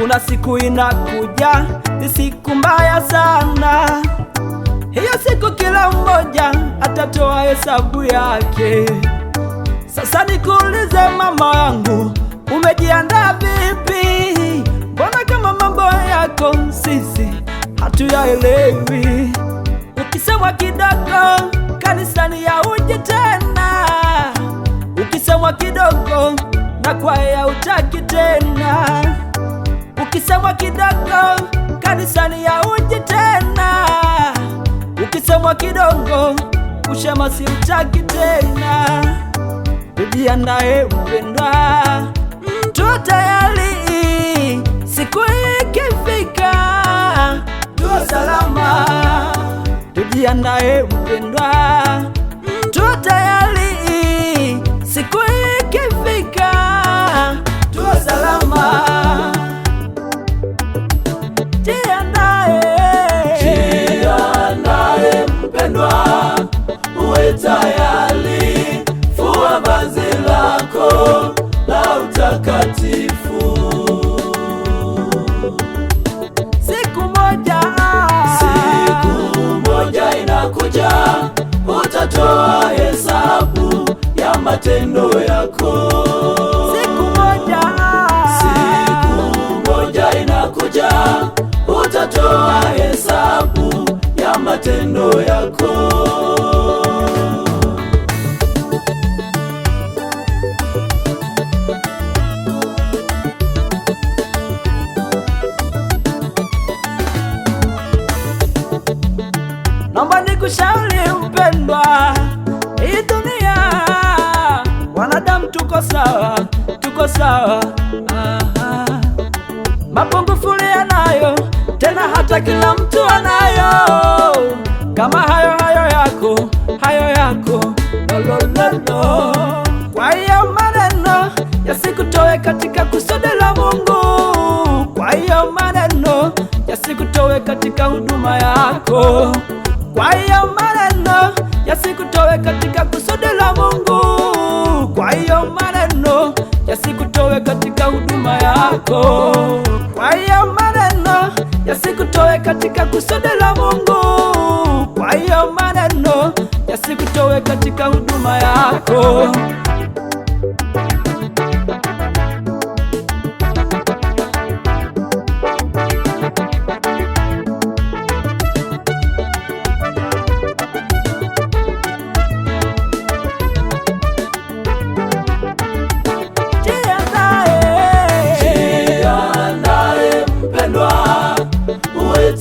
kuna siku inakuja, ni siku mbaya sana. Hiyo siku kila mmoja atatoa hesabu yake. Sasa nikuulize mama yangu, umejiandaa vipi? Mbona kama mambo yako sisi hatuyaelewi? Ukisemwa kidogo kanisani ya uje tena, ukisemwa kidogo na kwaya utaki tena, ukisemwa kidogo kanisani ya uje tena, ukisemwa kidogo ushemasi utaki tena. Tujiandae mpendwa, tuwe tayari, siku ikifika tuwe salama. Tujiandae mpendwa, tuwe tayari, siku ikifika tuwe salama. Jiandae mpendwa, uwe tayari, fua vazi lako la utakatifu. Siku moja inakuja, utatoa hesabu ya matendo yako. Siku moja inakuja, utatoa hesabu ya matendo yako. Naomba nikushauri mpendwa, hii dunia wanadamu tuko sawa, tuko sawa. Mapungufu yanayo, tena hata kila mtu anayo, kama hayo yako lolololo. Kwa hiyo maneno yasikutoe katika kusudi la Mungu, kwa hiyo maneno yasikutoe katika huduma yako, kwa hiyo maneno yasikutoe katika kusudi la Mungu, kwa hiyo maneno yasikutoe katika huduma yako, kwa hiyo maneno yasikutoe katika kusudi la Mungu, kwa hiyo maneno yasikutoe katika huduma yako.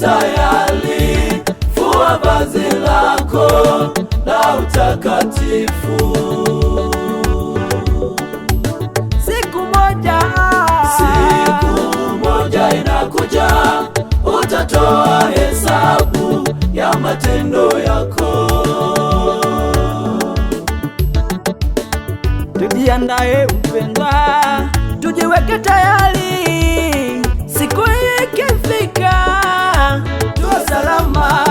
Tayari, fua vazi lako la utakatifu. Siku moja inakuja, utatoa hesabu ya matendo yako. Tujiandae mpendwa, tujiweke tayari, siku ikifika tuwe salama.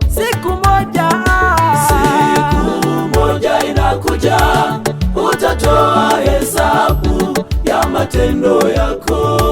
Siku moja inakuja, utatoa hesabu ya matendo yako.